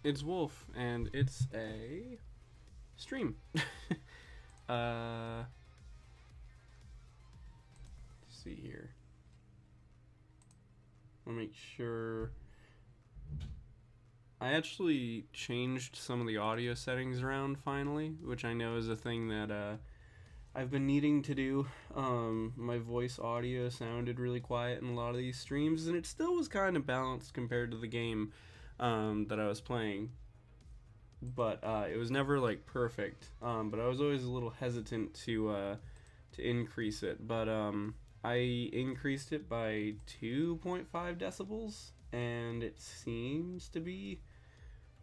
It's Wolf, and it's a stream. Let's see here. I'll make sure. I actually changed some of the audio settings around finally, which I know is a thing that I've been needing to do. My voice audio sounded really quiet in a lot of these streams, and it still was kind of balanced compared to the game that I was playing. But it was never like perfect. But I was always a little hesitant to increase it. But I increased it by 2.5 decibels, and it seems to be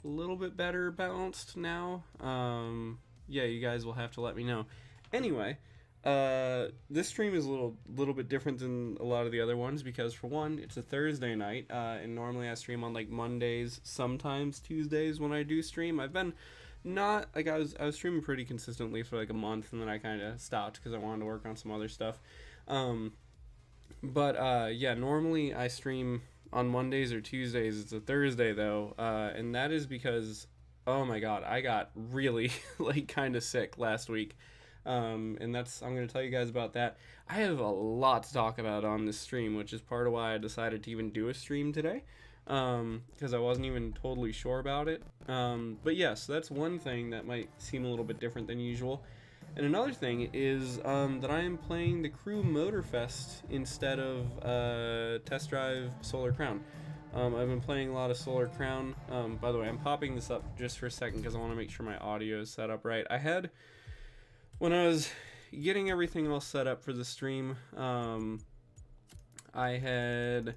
a little bit better balanced now. Yeah, you guys will have to let me know. Anyway, this stream is a little bit different than a lot of the other ones because, for one, it's a Thursday night, and normally I stream on like Mondays, sometimes Tuesdays when I do stream. I've been not like I was streaming pretty consistently for like a month, and then I kind of stopped because I wanted to work on some other stuff. But yeah, normally I stream on Mondays or Tuesdays. It's a Thursday though, and that is because, oh my god, I got really like kind of sick last week. And that's I'm going to tell you guys about that. I have a lot to talk about on this stream, which is part of why I decided to even do a stream today, because I wasn't even totally sure about it. But yes, that's one thing that might seem a little bit different than usual. And another thing is that I am playing the Crew Motorfest instead of Test Drive Solar Crown. I've been playing a lot of Solar Crown. By the way, I'm popping this up just for a second because I want to make sure my audio is set up right. When I was getting everything all set up for the stream, I had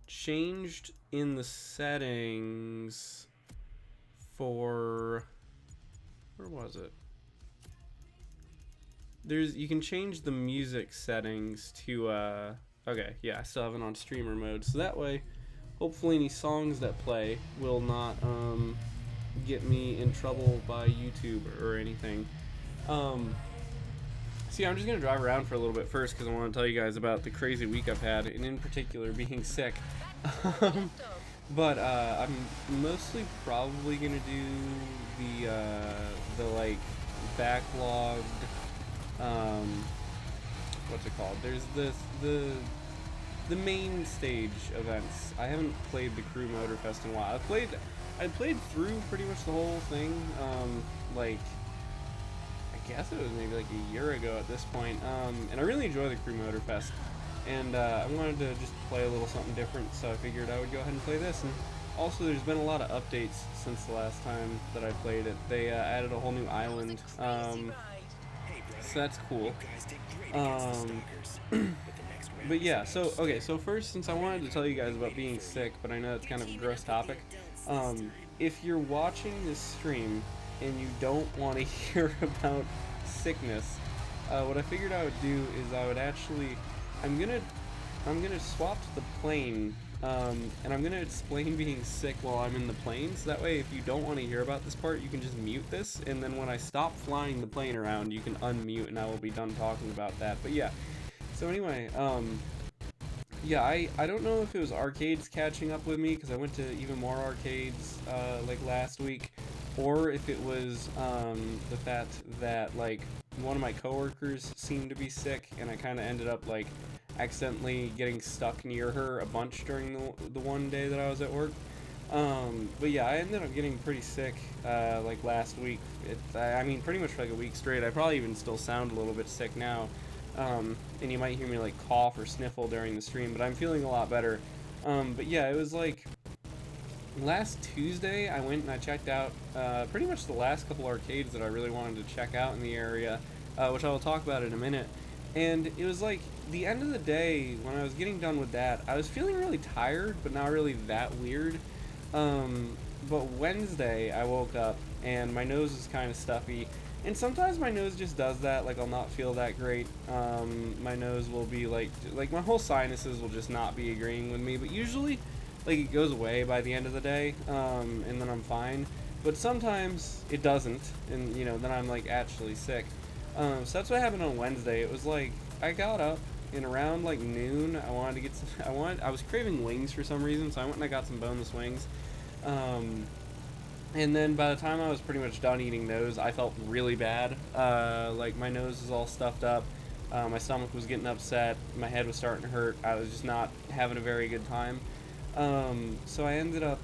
changed in the settings for, where was it? You can change the music settings to, okay, yeah, I still have it on streamer mode, so that way, hopefully any songs that play will not, get me in trouble by YouTube or anything. See, I'm just going to drive around for a little bit first because I want to tell you guys about the crazy week I've had, and in particular being sick. But I'm mostly probably going to do the like backlogged, what's it called? There's the main stage events. I haven't played the Crew Motorfest in a while. I played through pretty much the whole thing, like, I guess it was maybe like a year ago at this point, and I really enjoy the Crew Motorfest, and I wanted to just play a little something different, so I figured I would go ahead and play this. And also there's been a lot of updates since the last time that I played it. They added a whole new island, so that's cool. But yeah, so first, since I wanted to tell you guys about being sick, but I know it's kind of a gross topic, if you're watching this stream and you don't want to hear about sickness, what I figured I would do is I would actually, I'm gonna swap to the plane, and I'm gonna explain being sick while I'm in the plane, so that way if you don't want to hear about this part, you can just mute this, and then when I stop flying the plane around, you can unmute and I will be done talking about that. But yeah, so anyway, yeah, I don't know if it was arcades catching up with me, because I went to even more arcades, like last week, or if it was, the fact that, like, one of my coworkers seemed to be sick, and I kind of ended up, like, accidentally getting stuck near her a bunch during the one day that I was at work. But yeah, I ended up getting pretty sick, like, last week. I mean, pretty much for, like, a week straight. I probably even still sound a little bit sick now. And you might hear me, like, cough or sniffle during the stream, but I'm feeling a lot better. But yeah, it was, like, last Tuesday, I went and I checked out pretty much the last couple arcades that I really wanted to check out in the area, which I will talk about in a minute. And it was like the end of the day, when I was getting done with that, I was feeling really tired, but not really that weird. But Wednesday, I woke up and my nose was kind of stuffy. And sometimes my nose just does that, like I'll not feel that great. My nose will be like my whole sinuses will just not be agreeing with me, but usually, like, it goes away by the end of the day, and then I'm fine. But sometimes it doesn't, and, you know, then I'm, like, actually sick. So that's what happened on Wednesday. It was like, I got up, and around, like, noon, I wanted to get some, I was craving wings for some reason, so I went and I got some boneless wings. And then by the time I was pretty much done eating those, I felt really bad. Like my nose was all stuffed up, my stomach was getting upset, my head was starting to hurt. I was just not having a very good time. So I ended up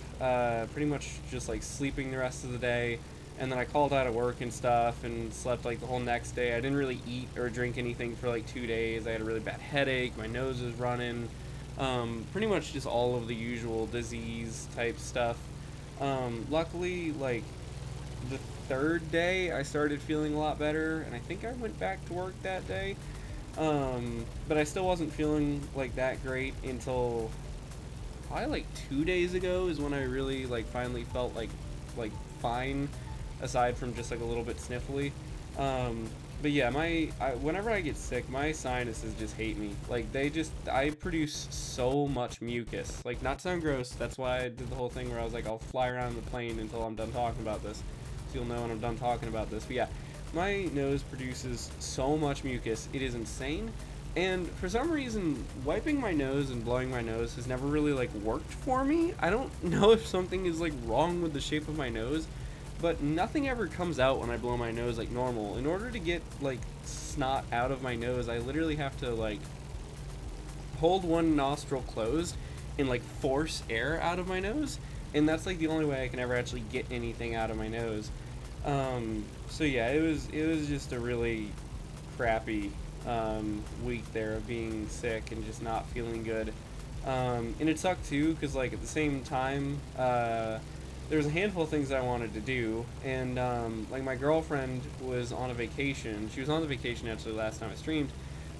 pretty much just like sleeping the rest of the day, and then I called out of work and stuff and slept like the whole next day. I didn't really eat or drink anything for like 2 days. I had a really bad headache, my nose was running, pretty much just all of the usual disease type stuff. Luckily, like the third day, I started feeling a lot better, and I think I went back to work that day. But I still wasn't feeling like that great until probably like 2 days ago is when I really like finally felt like fine, aside from just like a little bit sniffly. But yeah, whenever I get sick, my sinuses just hate me. Like I produce so much mucus. Like, not to sound gross, that's why I did the whole thing where I was like, I'll fly around the plane until I'm done talking about this, so you'll know when I'm done talking about this. But yeah, my nose produces so much mucus, it is insane. And for some reason, wiping my nose and blowing my nose has never really like worked for me. I don't know if something is like wrong with the shape of my nose, but nothing ever comes out when I blow my nose like normal. In order to get like snot out of my nose, I literally have to like hold one nostril closed and like force air out of my nose, and that's like the only way I can ever actually get anything out of my nose. So yeah, it was just a really crappy week there of being sick and just not feeling good. And it sucked too, because like at the same time, there was a handful of things I wanted to do, and like my girlfriend was on a vacation. She was on the vacation actually last time I streamed,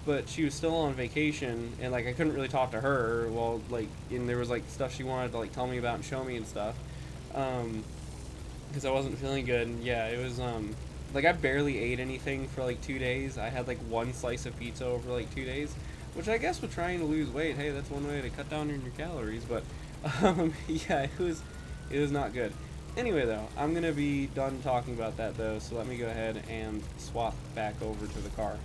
but she was still on vacation, and like I couldn't really talk to her while like, and there was like stuff she wanted to like tell me about and show me and stuff, because I wasn't feeling good. And yeah, it was like I barely ate anything for like 2 days. I had like one slice of pizza over like 2 days, which I guess with trying to lose weight, hey, that's one way to cut down on your calories. But yeah, it was not good. Anyway, though, I'm going to be done talking about that, though, so let me go ahead and swap back over to the car.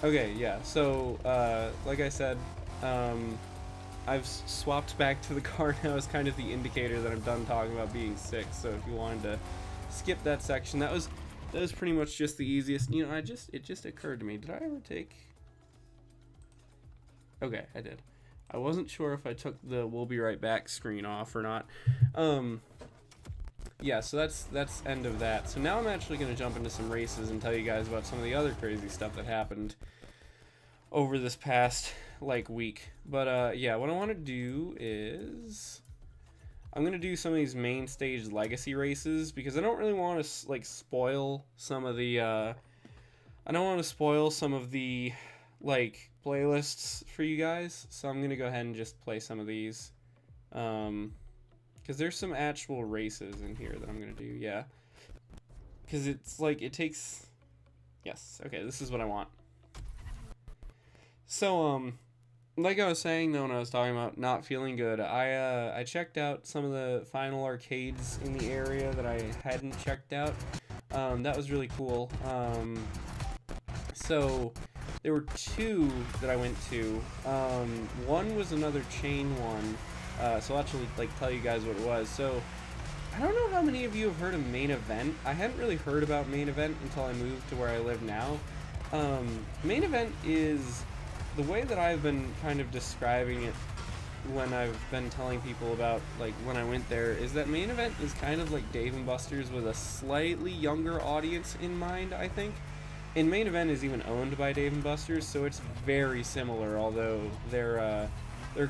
Okay, yeah, so, like I said, I've swapped back to the car now as kind of the indicator that I'm done talking about being sick, so if you wanted to skip that section, that was pretty much just the easiest. You know, it just occurred to me, did I ever take... Okay, I did. I wasn't sure if I took the "we'll be right back" screen off or not. Yeah, so that's end of that. So now I'm actually going to jump into some races and tell you guys about some of the other crazy stuff that happened over this past like week. But yeah, what I want to do is I'm going to do some of these main stage legacy races, because I don't really want to like spoil some of the I don't want to spoil some of the like playlists for you guys, so I'm gonna go ahead and just play some of these, because there's some actual races in here that I'm gonna do. Yeah, because it's like it takes, yes, okay, this is what I want. So like I was saying though, when I was talking about not feeling good, I checked out some of the final arcades in the area that I hadn't checked out. That was really cool. So there were two that I went to. One was another chain one, so I'll actually like tell you guys what it was. So I don't know how many of you have heard of Main Event. I hadn't really heard about Main Event until I moved to where I live now. Main Event is the way that I've been kind of describing it when I've been telling people about like when I went there, is that Main Event is kind of like Dave & Buster's with a slightly younger audience in mind, I think. And Main Event is even owned by Dave & Buster's, so it's very similar, although their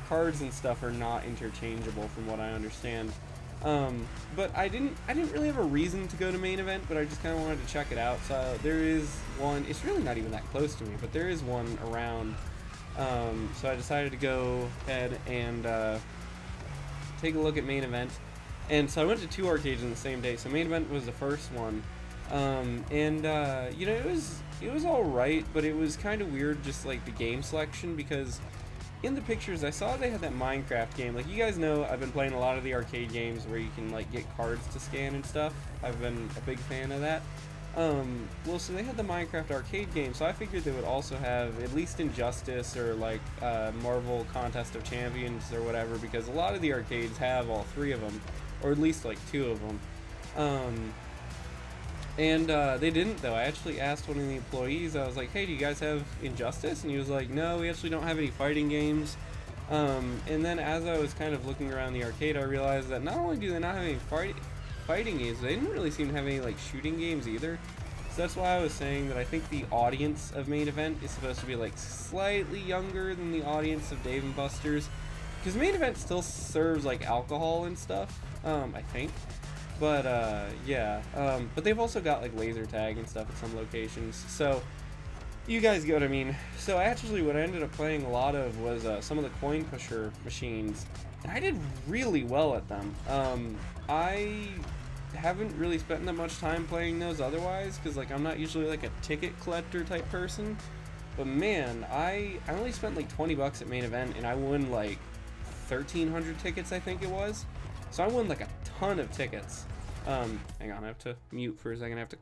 cards and stuff are not interchangeable from what I understand. But I didn't really have a reason to go to Main Event, but I just kind of wanted to check it out. So there is one, it's really not even that close to me, but there is one around. So I decided to go ahead and take a look at Main Event. And so I went to two arcades in the same day. So Main Event was the first one. You know, it was all right, but it was kind of weird, just like the game selection, because in the pictures I saw they had that Minecraft game. Like, you guys know I've been playing a lot of the arcade games where you can like get cards to scan and stuff. I've been a big fan of that. Well, so they had the Minecraft arcade game, so I figured they would also have at least Injustice or like Marvel Contest of Champions or whatever, because a lot of the arcades have all three of them, or at least like two of them. They didn't, though. I actually asked one of the employees, I was like, hey, do you guys have Injustice? And he was like, no, we actually don't have any fighting games. And then as I was kind of looking around the arcade, I realized that not only do they not have any fighting games, they didn't really seem to have any like shooting games either. So that's why I was saying that I think the audience of Main Event is supposed to be like slightly younger than the audience of Dave & Buster's, because Main Event still serves like alcohol and stuff, I think. But yeah, but they've also got like laser tag and stuff at some locations, so you guys get what I mean. So actually what I ended up playing a lot of was some of the coin pusher machines, and I did really well at them. I haven't really spent that much time playing those otherwise, because like I'm not usually like a ticket collector type person, but man, I only spent like 20 bucks at Main Event, and I won like 1,300 tickets, I think it was. So I won like a ton of tickets. Hang on, I have to mute for a second. I have to.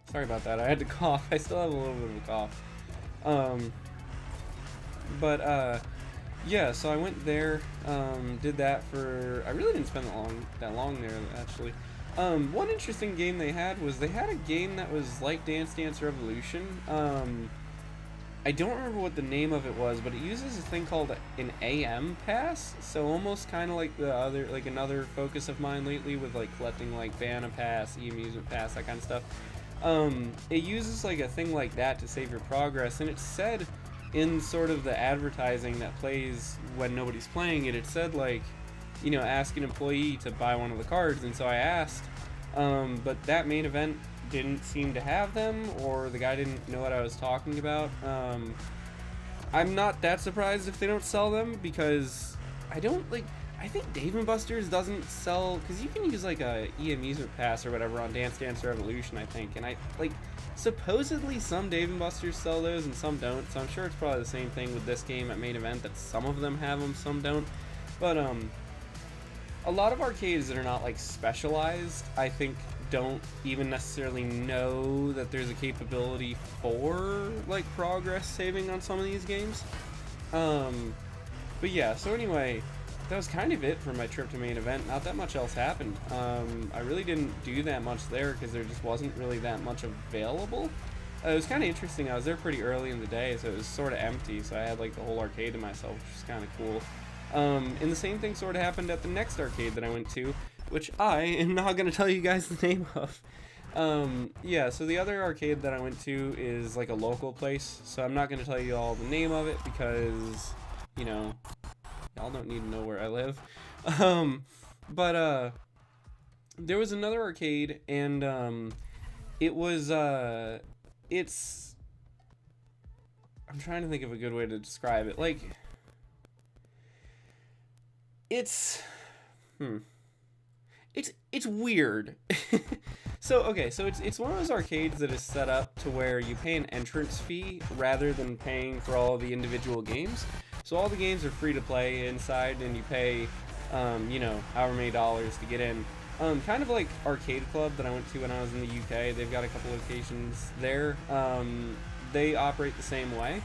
Sorry about that. I had to cough. I still have a little bit of a cough. Yeah. So I went there. Did that for. I really didn't spend that long there actually. One interesting game they had was they had a game that was like Dance Dance Revolution. I don't remember what the name of it was, but it uses a thing called an AM pass, so almost kind of like the other, like another focus of mine lately with like collecting like Banana Pass, e-amusement pass, that kind of stuff. It uses like a thing like that to save your progress, and it said in sort of the advertising that plays when nobody's playing it, it said like, you know, ask an employee to buy one of the cards, and so I asked, but that Main Event didn't seem to have them, or the guy didn't know what I was talking about. I'm not that surprised if they don't sell them, because I think Dave & Buster's doesn't sell, because you can use like a e-amusement pass or whatever on Dance Dance Revolution, I think, and I like supposedly some Dave & Buster's sell those and some don't, so I'm sure it's probably the same thing with this game at Main Event, that some of them have them, some don't. But a lot of arcades that are not like specialized, I think, don't even necessarily know that there's a capability for like progress saving on some of these games. But yeah, so anyway, that was kind of it for my trip to Main Event. Not that much else happened. I really didn't do that much there because there just wasn't really that much available. It was kind of interesting. I was there pretty early in the day, so it was sort of empty, so I had like the whole arcade to myself, which was kind of cool. And the same thing sort of happened at the next arcade that I went to, which I am not going to tell you guys the name of. Yeah, so the other arcade that I went to is like a local place, so I'm not going to tell you all the name of it because, you know, y'all don't need to know where I live. There was another arcade, and it was, it's, I'm trying to think of a good way to describe it. Like, it's weird. So it's one of those arcades that is set up to where you pay an entrance fee rather than paying for all of the individual games. So all the games are free to play inside, and you pay, you know, however many dollars to get in. Kind of like Arcade Club that I went to when I was in the UK. They've got a couple locations there. They operate the same way.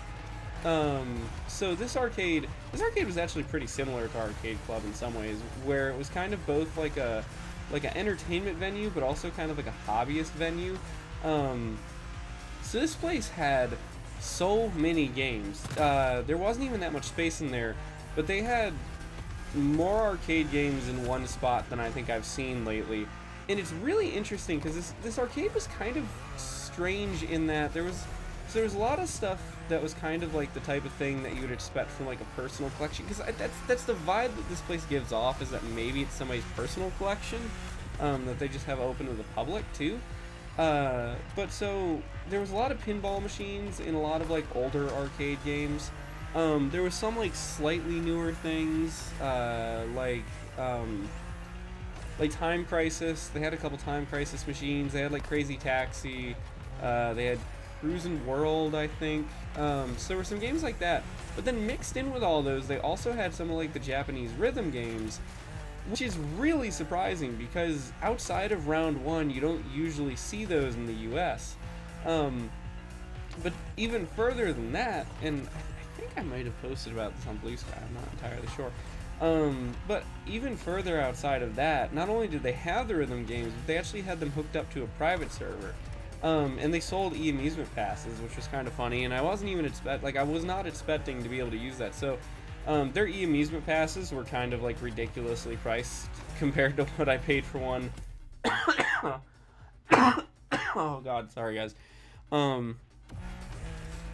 So this arcade was actually pretty similar to Arcade Club in some ways, where it was kind of both like an entertainment venue, but also kind of like a hobbyist venue. So this place had so many games. There wasn't even that much space in there, but they had more arcade games in one spot than I think I've seen lately. And it's really interesting because this arcade was kind of strange in that there was a lot of stuff that was kind of like the type of thing that you would expect from like a personal collection, because that's the vibe that this place gives off, is that maybe it's somebody's personal collection that they just have open to the public too. But so there was a lot of pinball machines in a lot of like older arcade games. There was some like slightly newer things, like Time Crisis. They had a couple Time Crisis machines. They had like Crazy Taxi. They had Cruisin' World, I think. So there were some games like that. But then mixed in with all those, they also had some of like the Japanese rhythm games, which is really surprising because outside of round one, you don't usually see those in the US. But even further than that, and I think I might have posted about this on Blue Sky, I'm not entirely sure. But even further outside of that, not only did they have the rhythm games, but they actually had them hooked up to a private server. And they sold e-amusement passes, which was kind of funny, and I wasn't even I was not expecting to be able to use that. So, their e-amusement passes were kind of like ridiculously priced compared to what I paid for one. Oh god, sorry guys.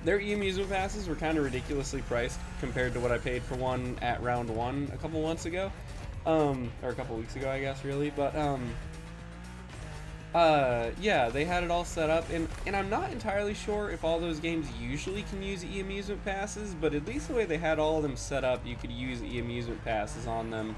Their e-amusement passes were kind of ridiculously priced compared to what I paid for one at round one a couple months ago, or a couple weeks ago, I guess, really. But yeah, they had it all set up, and I'm not entirely sure if all those games usually can use e-amusement passes, but at least the way they had all of them set up, you could use e-amusement passes on them.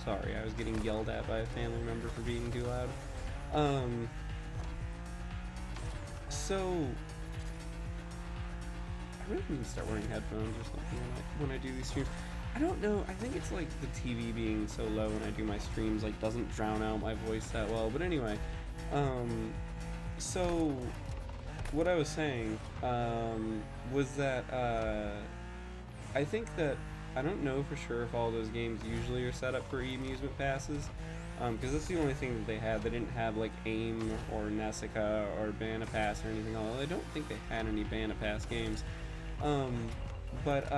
Sorry, I was getting yelled at by a family member for being too loud. So I really need to start wearing headphones or something when I do these streams. I don't know. I think it's like the TV being so low when I do my streams like doesn't drown out my voice that well. But anyway, so what I was saying was that I think that I don't know for sure if all those games usually are set up for e-amusement passes, because that's the only thing that they had. They didn't have like AIM or Nessica or Banapass or anything. Although I don't think they had any Banapass games. But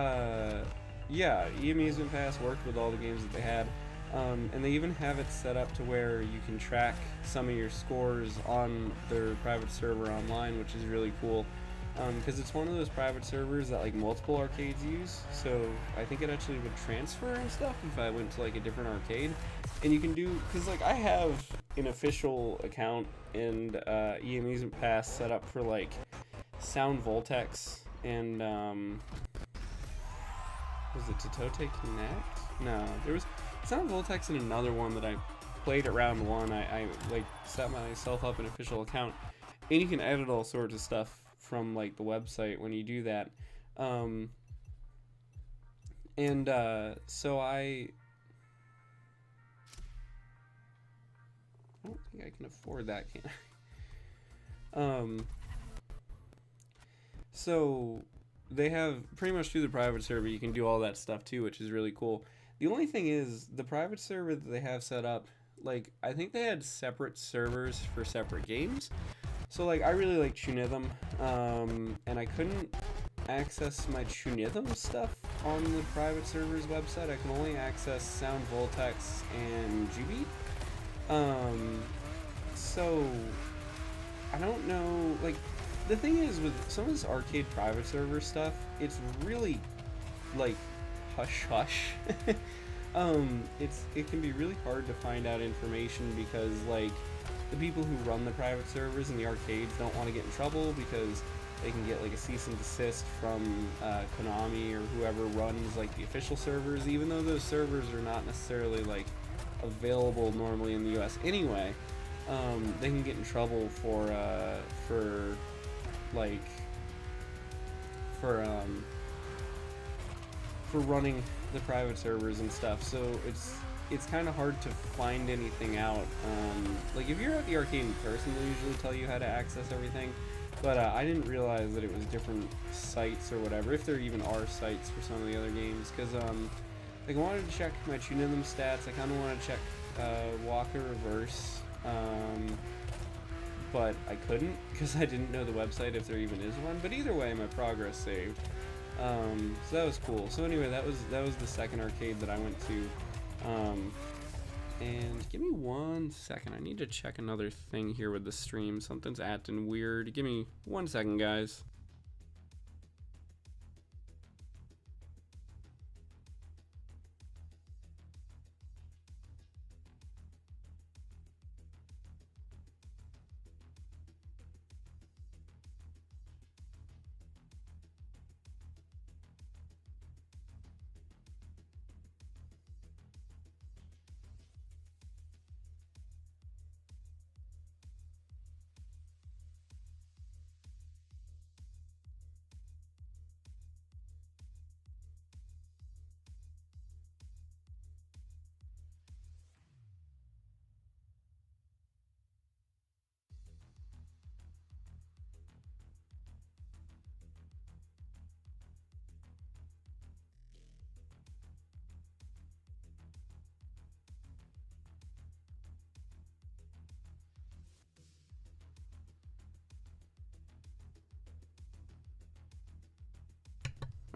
yeah, e-amusement pass worked with all the games that they had. And they even have it set up to where you can track some of your scores on their private server online, which is really cool. Because it's one of those private servers that like multiple arcades use, so I think it actually would transfer and stuff if I went to like a different arcade. And you can do, because like I have an official account and e-amusement pass set up for like Sound Voltex and was it Totote Connect? No, there was Sound Voltex and another one that I played at round one. I like set myself up an official account, and you can edit all sorts of stuff from like the website when you do that. So I don't think I can afford that, can I? So they have pretty much through the private server you can do all that stuff too, which is really cool. The only thing is the private server that they have set up, like I think they had separate servers for separate games. So like I really like Chunithm, and I couldn't access my Chunithm stuff on the private server's website. I can only access Sound Voltex and GB. So I don't know, like the thing is with some of this arcade private server stuff, it's really like hush hush. It can be really hard to find out information because like the people who run the private servers in the arcades don't want to get in trouble because they can get like a cease and desist from Konami or whoever runs like the official servers, even though those servers are not necessarily like available normally in the US anyway. They can get in trouble for running the private servers and stuff. So it's kind of hard to find anything out. Like if you're at the arcade in person, they'll usually tell you how to access everything. But I didn't realize that it was different sites or whatever, if there even are sites for some of the other games. Because like I wanted to check my Chunithm stats. I kind of want to check Waka Reverse, but I couldn't because I didn't know the website if there even is one. But either way, my progress saved. So that was cool. So anyway, that was the second arcade that I went to. And give me 1 second. I need to check another thing here with the stream. Something's acting weird. Give me 1 second, guys.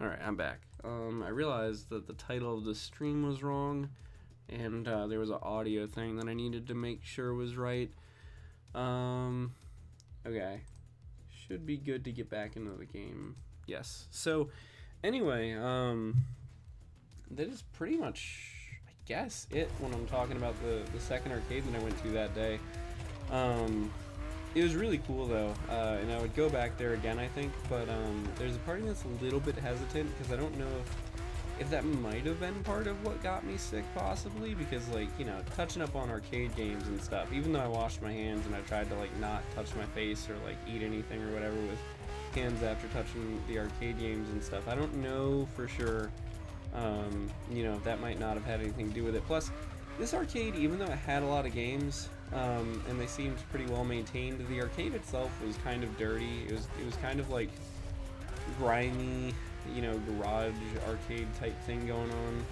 Alright, I'm back. I realized that the title of the stream was wrong, and there was an audio thing that I needed to make sure was right. Okay. Should be good to get back into the game. Yes. So, anyway, that is pretty much, I guess, it when I'm talking about the second arcade that I went to that day. It was really cool though, and I would go back there again, I think, but there's a part of me that's a little bit hesitant because I don't know if that might have been part of what got me sick, possibly, because, like, you know, touching up on arcade games and stuff, even though I washed my hands and I tried to, like, not touch my face or, like, eat anything or whatever with hands after touching the arcade games and stuff, I don't know for sure, you know, that might not have had anything to do with it. Plus, this arcade, even though it had a lot of games, and they seemed pretty well maintained, the arcade itself was kind of dirty. It was kind of like grimy, you know, garage arcade type thing going on.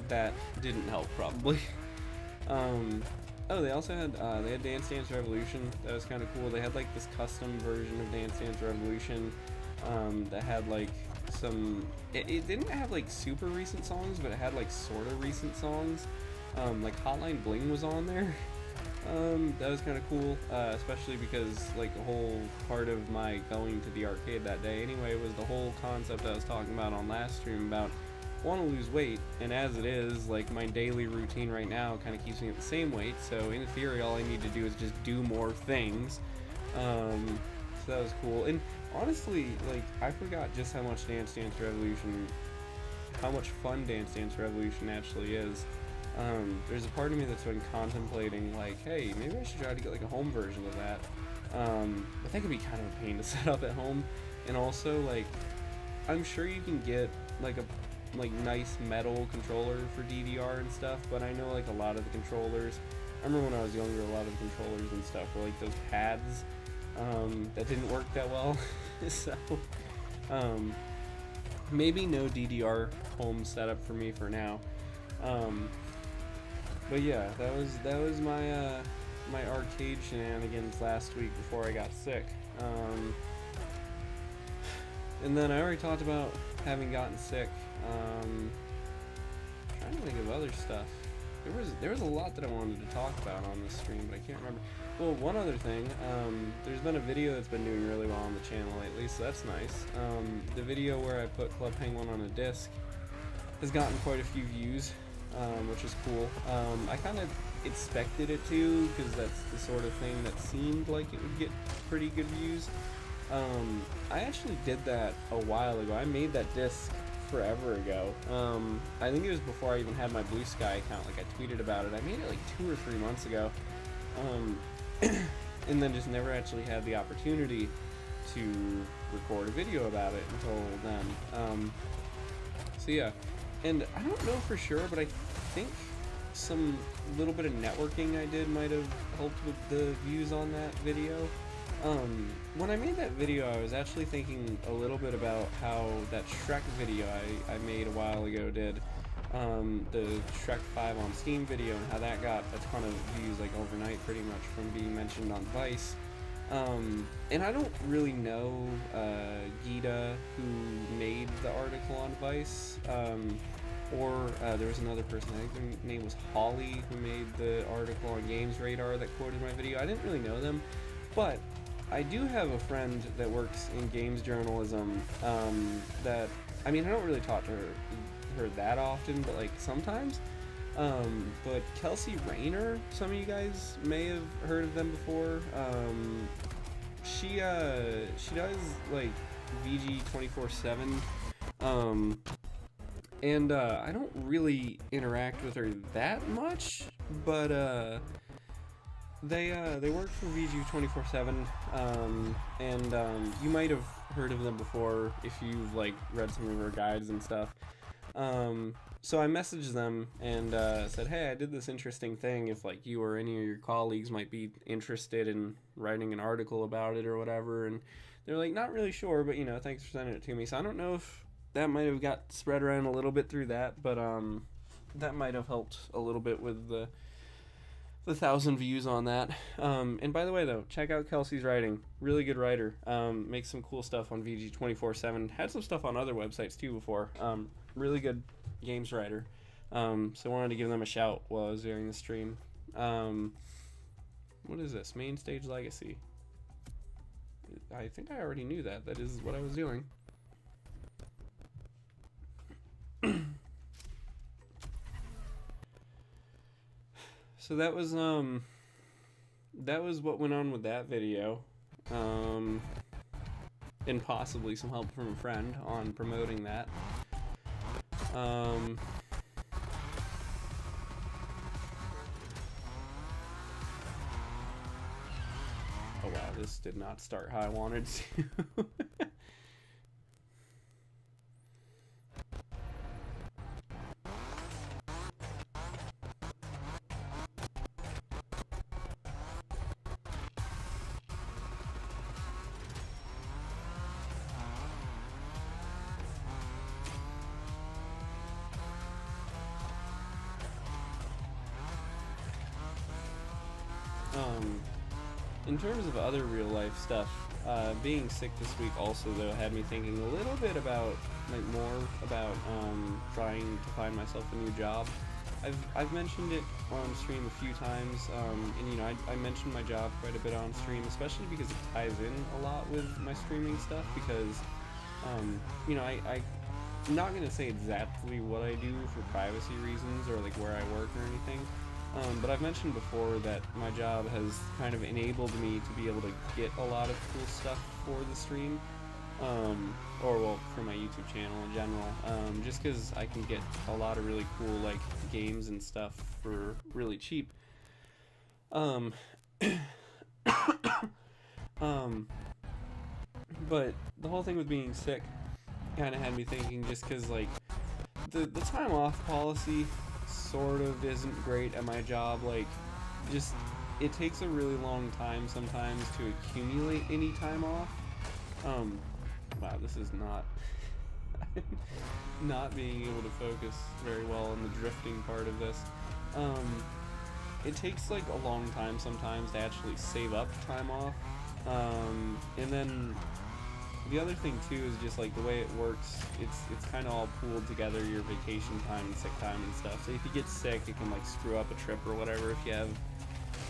That didn't help, probably. Oh, they also had they had Dance Dance Revolution. That was kind of cool. They had like this custom version of Dance Dance Revolution that had like some. It didn't have like super recent songs, but it had like sort of recent songs. Like Hotline Bling was on there. That was kind of cool, especially because like a whole part of my going to the arcade that day anyway was the whole concept I was talking about on last stream about want to lose weight, and as it is, like, my daily routine right now kind of keeps me at the same weight, so in theory all I need to do is just do more things. So that was cool, and honestly, like, I forgot just how much Dance Dance Revolution, how much fun Dance Dance Revolution actually is. There's a part of me that's been contemplating, like, hey, maybe I should try to get like a home version of that. But that could be kind of a pain to set up at home, and also, like, I'm sure you can get like a nice metal controller for DDR and stuff, but I know like a lot of the controllers, I remember when I was younger, a lot of the controllers and stuff were like those pads that didn't work that well. So maybe no DDR home setup for me for now. But yeah, that was my my arcade shenanigans last week before I got sick. And then I already talked about having gotten sick. Trying to think of other stuff. There was a lot that I wanted to talk about on this stream, but I can't remember. Well, one other thing, there's been a video that's been doing really well on the channel lately, so that's nice. The video where I put Club Penguin on a disc has gotten quite a few views, which is cool. I kind of expected it to, because that's the sort of thing that seemed like it would get pretty good views. I actually did that a while ago. I made that disc forever ago. I think it was before I even had my Blue Sky account. Like, I tweeted about it. I made it like 2 or 3 months ago, and then just never actually had the opportunity to record a video about it until then. So yeah, and I don't know for sure, but I think some little bit of networking I did might have helped with the views on that video. When I made that video, I was actually thinking a little bit about how that Shrek video I made a while ago did, the Shrek 5 on Steam video, and how that got a ton of views, like, overnight, pretty much, from being mentioned on Vice. And I don't really know, Gita, who made the article on Vice, or, there was another person, I think their name was Holly, who made the article on Games Radar that quoted my video. I didn't really know them, but I do have a friend that works in games journalism, that, I mean, I don't really talk to her that often, but, like, sometimes, but Kelsey Rayner, some of you guys may have heard of them before. She does, like, VG 24/7, and, I don't really interact with her that much, but, they work for VG 24/7, and you might have heard of them before if you've, like, read some of her guides and stuff. So I messaged them and said, hey, I did this interesting thing, if, like, you or any of your colleagues might be interested in writing an article about it or whatever, and they're like, not really sure, but, you know, thanks for sending it to me. So I don't know if that might have got spread around a little bit through that, but that might have helped a little bit with the the 1,000 views on that. And by the way, though, check out Kelsey's writing. Really good writer. Makes some cool stuff on VG 24/7. Had some stuff on other websites too before. Really good games writer. So I wanted to give them a shout while I was doing the stream. What is this? Main Stage Legacy. I think I already knew that. That is what I was doing. So that was what went on with that video. And possibly some help from a friend on promoting that. Oh wow, this did not start how I wanted to. In terms of other real life stuff, being sick this week also though had me thinking a little bit about more about trying to find myself a new job. I've mentioned it on stream a few times, and you know I mentioned my job quite a bit on stream, especially because it ties in a lot with my streaming stuff. Because you know I'm not gonna say exactly what I do for privacy reasons or like where I work or anything. But I've mentioned before that my job has kind of enabled me to be able to get a lot of cool stuff for the stream, or well, for my YouTube channel in general, just because I can get a lot of really cool like games and stuff for really cheap. But the whole thing with being sick kind of had me thinking, just because like the time off policy sort of isn't great at my job. Like, just it takes a really long time sometimes to accumulate any time off. Wow, this is not being able to focus very well on the drifting part of this. It takes like a long time sometimes to actually save up time off. And then the other thing too is just like the way it works, it's kind of all pooled together, your vacation time and sick time and stuff. So if you get sick, it can like screw up a trip or whatever if you have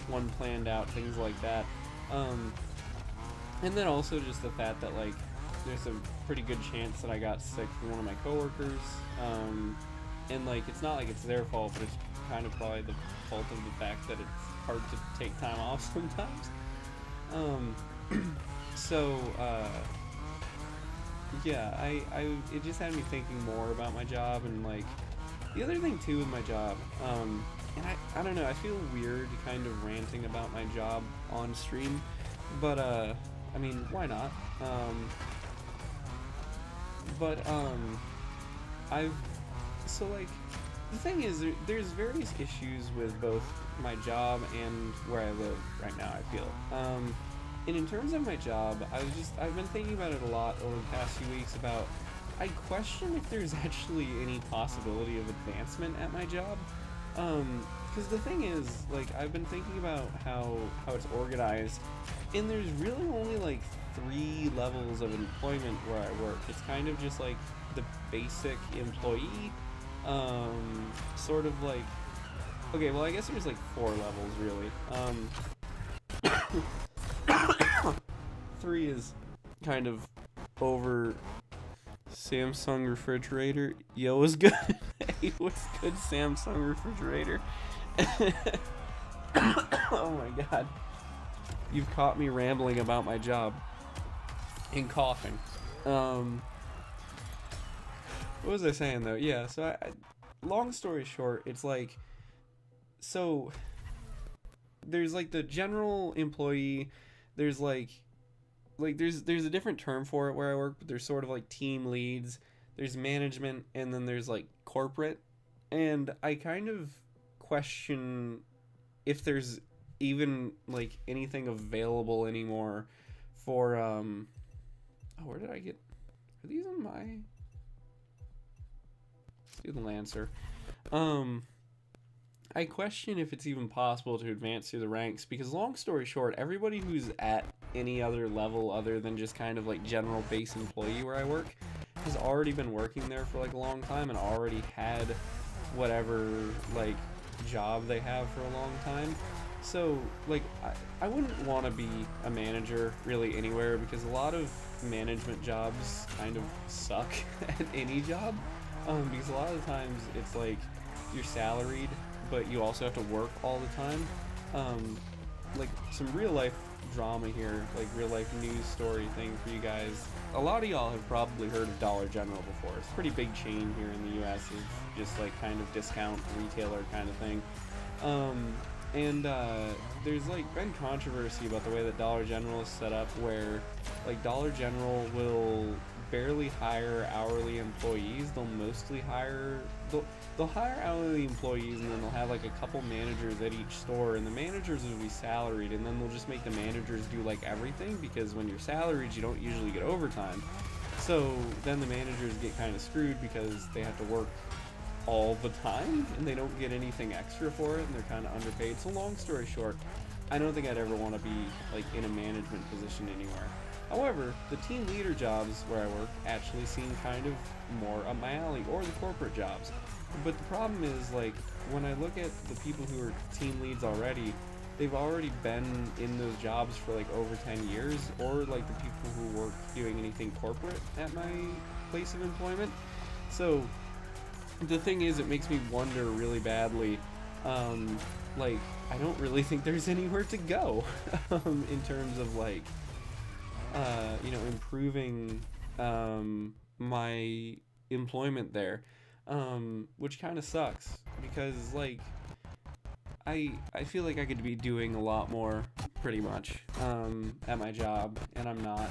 one planned out, things like that. And then also just the fact that like there's a pretty good chance that I got sick from one of my coworkers. And like it's not like it's their fault, but it's kind of probably the fault of the fact that it's hard to take time off sometimes. Yeah, it just had me thinking more about my job. And like the other thing too with my job, and I don't know, I feel weird kind of ranting about my job on stream, but I mean, why not? So like the thing is, there's various issues with both my job and where I live right now, I feel. And in terms of my job, I've been thinking about it a lot over the past few weeks about, I question if there's actually any possibility of advancement at my job. Because the thing is, like, I've been thinking about how it's organized, and there's really only like 3 levels of employment where I work. It's kind of just like the basic employee, sort of like, okay, well I guess there's like 4 levels really. 3 is kind of over Samsung refrigerator. Yo, what's good? Hey, what's good, Samsung refrigerator? Oh my god. You've caught me rambling about my job and coughing. What was I saying though? Yeah, so I long story short, it's like, so there's like the general employee, there's like there's a different term for it where I work, but there's sort of like team leads, there's management, and then there's like corporate. And I kind of question if there's even like anything available anymore for oh, where did I get, are these on my, let's do the Lancer. I question if it's even possible to advance through the ranks because, long story short, everybody who's at any other level other than just kind of like general base employee where I work has already been working there for like a long time and already had whatever like job they have for a long time. So like I wouldn't want to be a manager really anywhere because a lot of management jobs kind of suck at any job, because a lot of the times it's like you're salaried but you also have to work all the time. Like some real life drama here, like real life news story thing for you guys. A lot of y'all have probably heard of Dollar General before. It's a pretty big chain here in the US. It's just like kind of discount retailer kind of thing. And there's like been controversy about the way that Dollar General is set up, where like Dollar General will barely hire hourly employees. They'll hire hourly employees, and then they'll have like a couple managers at each store, and the managers will be salaried, and then they'll just make the managers do like everything, because when you're salaried you don't usually get overtime. So then the managers get kind of screwed because they have to work all the time and they don't get anything extra for it, and they're kind of underpaid. So long story short, I don't think I'd ever want to be like in a management position anywhere. However, the team leader jobs where I work actually seem kind of more up my alley, or the corporate jobs. But the problem is, like, when I look at the people who are team leads already, they've already been in those jobs for like over 10 years, or like the people who work doing anything corporate at my place of employment. So the thing is, it makes me wonder really badly, like, I don't really think there's anywhere to go in terms of like, improving my employment there, which kind of sucks because like I feel like I could be doing a lot more pretty much at my job, and I'm not,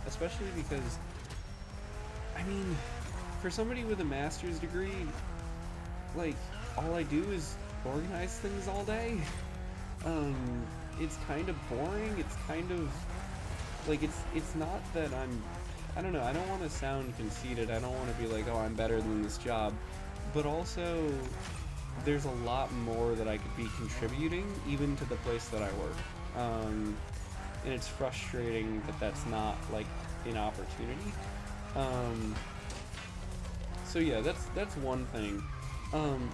especially because I mean, for somebody with a master's degree, like all I do is organize things all day. It's kind of boring. It's kind of like it's not that I don't know, I don't want to sound conceited. I don't want to be like, oh, I'm better than this job, but also there's a lot more that I could be contributing even to the place that I work. And it's frustrating that that's not like an opportunity. So yeah, that's one thing.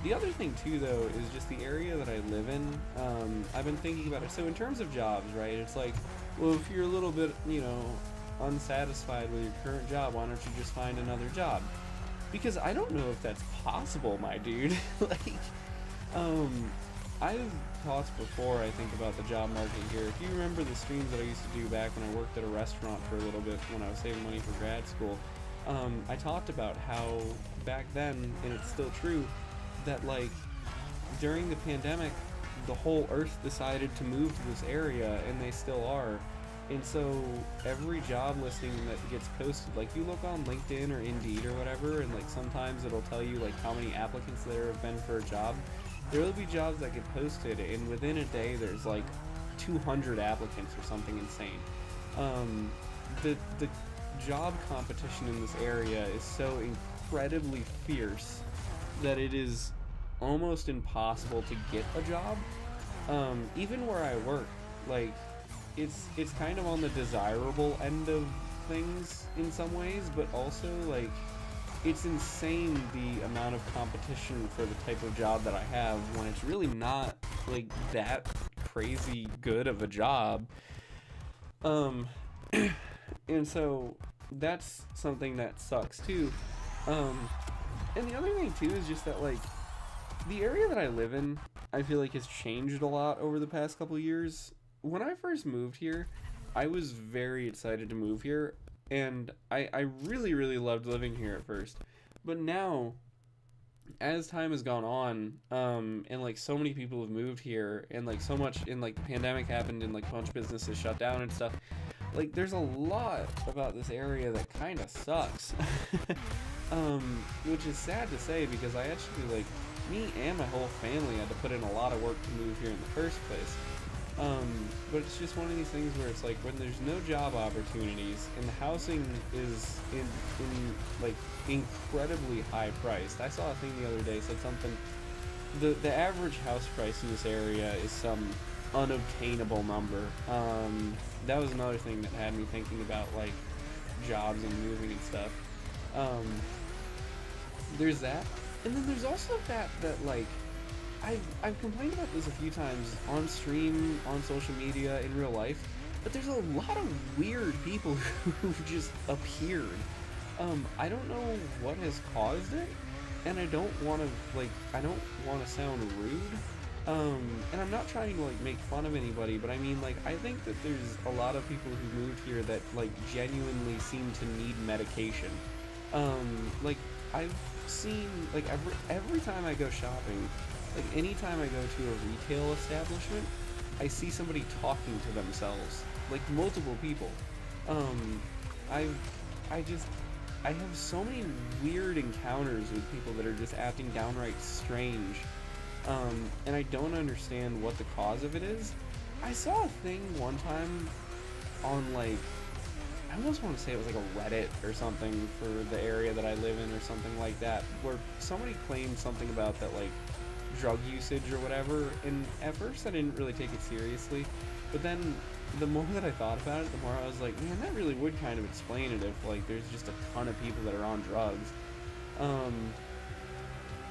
The other thing too, though, is just the area that I live in. I've been thinking about it. So in terms of jobs, right, it's like, well, if you're a little bit, unsatisfied with your current job, why don't you just find another job? Because I don't know if that's possible, my dude. Like, I've talked before, I think, about the job market here. If you remember the streams that I used to do back when I worked at a restaurant for a little bit when I was saving money for grad school, I talked about how back then, and it's still true, that like during the pandemic, the whole earth decided to move to this area, and they still are. And so every job listing that gets posted, like you look on LinkedIn or Indeed or whatever, and like sometimes it'll tell you like how many applicants there have been for a job. There will be jobs that get posted, and within a day there's like 200 applicants or something insane. The job competition in this area is so incredibly fierce that it is almost impossible to get a job. Even where I work, like it's kind of on the desirable end of things in some ways, but also like it's insane the amount of competition for the type of job that I have when it's really not like that crazy good of a job. And so that's something that sucks too. And the other thing too is just that like the area that I live in, I feel like has changed a lot over the past couple of years. When I first moved here, I was very excited to move here, and I really, really loved living here at first. But now, as time has gone on, and like so many people have moved here, and like so much, and like the pandemic happened, and like a bunch of businesses shut down and stuff, like there's a lot about this area that kind of sucks. Which is sad to say, because I actually, like, me and my whole family had to put in a lot of work to move here in the first place. But it's just one of these things where it's like when there's no job opportunities and the housing is in like incredibly high priced. I saw a thing the other day said something the average house price in this area is some unobtainable number. That was another thing that had me thinking about like jobs and moving and stuff. Um, there's that, and then there's also the fact that like I've complained about this a few times on stream, on social media, in real life, but there's a lot of weird people who've just appeared. I don't know what has caused it, and I don't want to sound rude. And I'm not trying to like make fun of anybody, but I mean like I think that there's a lot of people who moved here that like genuinely seem to need medication. Like I've seen like every time I go shopping, like anytime I go to a retail establishment, I see somebody talking to themselves, like multiple people. I've I have so many weird encounters with people that are just acting downright strange. And I don't understand what the cause of it is. I saw a thing one time on like, I almost want to say it was like a Reddit or something for the area that I live in or something like that, where somebody claimed something about that like drug usage or whatever, and at first I didn't really take it seriously, but then the more that I thought about it, the more I was like, man, that really would kind of explain it if like there's just a ton of people that are on drugs.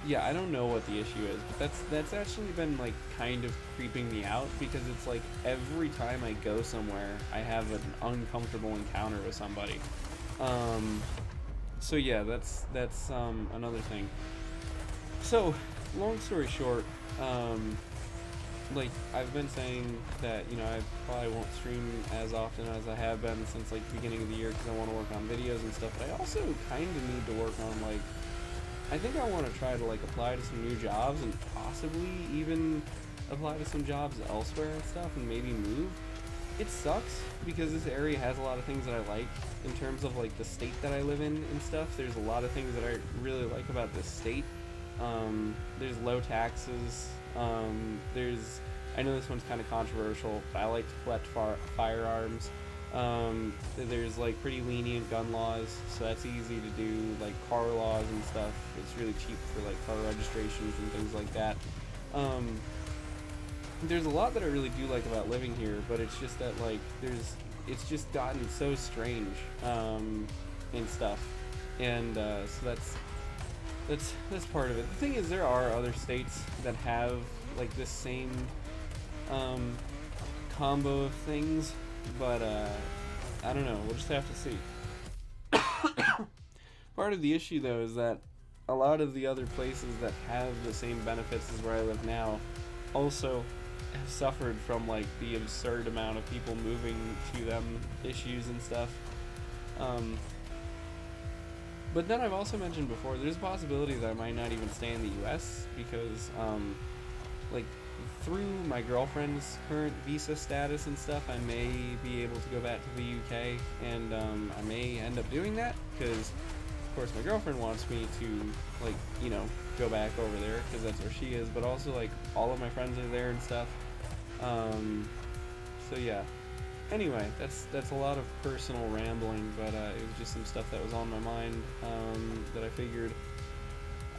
Yeah, I don't know what the issue is, but that's actually been like kind of creeping me out, because it's like every time I go somewhere, I have an uncomfortable encounter with somebody. So yeah, that's another thing. So, long story short, like I've been saying that, you know, I probably won't stream as often as I have been since like the beginning of the year, because I want to work on videos and stuff, but I also kind of need to work on like, I think I want to try to like apply to some new jobs and possibly even apply to some jobs elsewhere and stuff, and maybe move. It sucks because this area has a lot of things that I like in terms of like the state that I live in and stuff. There's a lot of things that I really like about this state. There's low taxes. I know this one's kind of controversial, but I like to collect firearms. There's like pretty lenient gun laws, so that's easy to do, like car laws and stuff. It's really cheap for like car registrations and things like that. There's a lot that I really do like about living here, but it's just that like it's just gotten so strange, and stuff. And so that's part of it. The thing is, there are other states that have like this same combo of things, but I don't know, we'll just have to see. Part of the issue though is that a lot of the other places that have the same benefits as where I live now also have suffered from like the absurd amount of people moving to them issues and stuff. But then I've also mentioned before, there's a possibility that I might not even stay in the US, because like through my girlfriend's current visa status and stuff, I may be able to go back to the UK, and I may end up doing that, because of course my girlfriend wants me to like, you know, go back over there because that's where she is, but also like all of my friends are there and stuff. So yeah. Anyway, that's a lot of personal rambling, but it was just some stuff that was on my mind, that I figured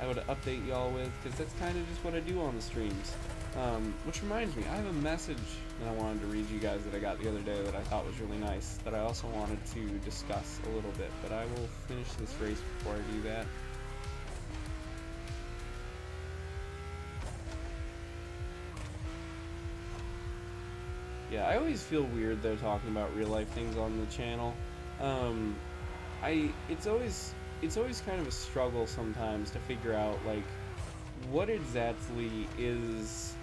I would update y'all with, because that's kind of just what I do on the streams. Which reminds me, I have a message that I wanted to read you guys that I got the other day that I thought was really nice, that I also wanted to discuss a little bit, but I will finish this race before I do that. Yeah, I always feel weird though talking about real life things on the channel. It's always kind of a struggle sometimes to figure out like what exactly is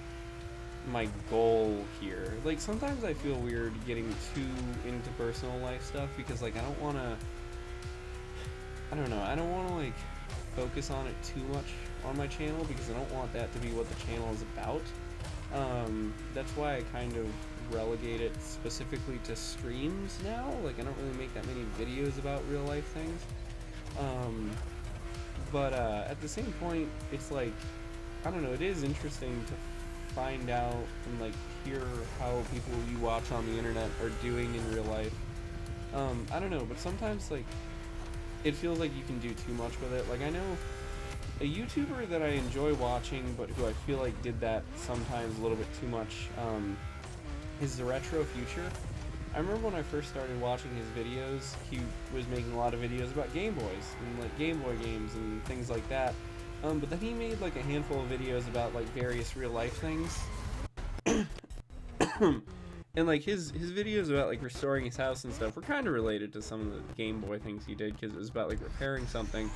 my goal here. Like sometimes I feel weird getting too into personal life stuff, because like I don't want to like focus on it too much on my channel, because I don't want that to be what the channel is about. That's why I kind of relegate it specifically to streams now. Like I don't really make that many videos about real life things. But at the same point, it's like, I don't know, it is interesting to find out and like hear how people you watch on the internet are doing in real life. I don't know, but sometimes like it feels like you can do too much with it. Like I know a YouTuber that I enjoy watching, but who I feel like did that sometimes a little bit too much, is the Retro Future. I remember when I first started watching his videos, he was making a lot of videos about Game Boys and like Game Boy games and things like that. But then he made like a handful of videos about like various real life things. And like his videos about like restoring his house and stuff were kind of related to some of the Game Boy things he did, because it was about like repairing something.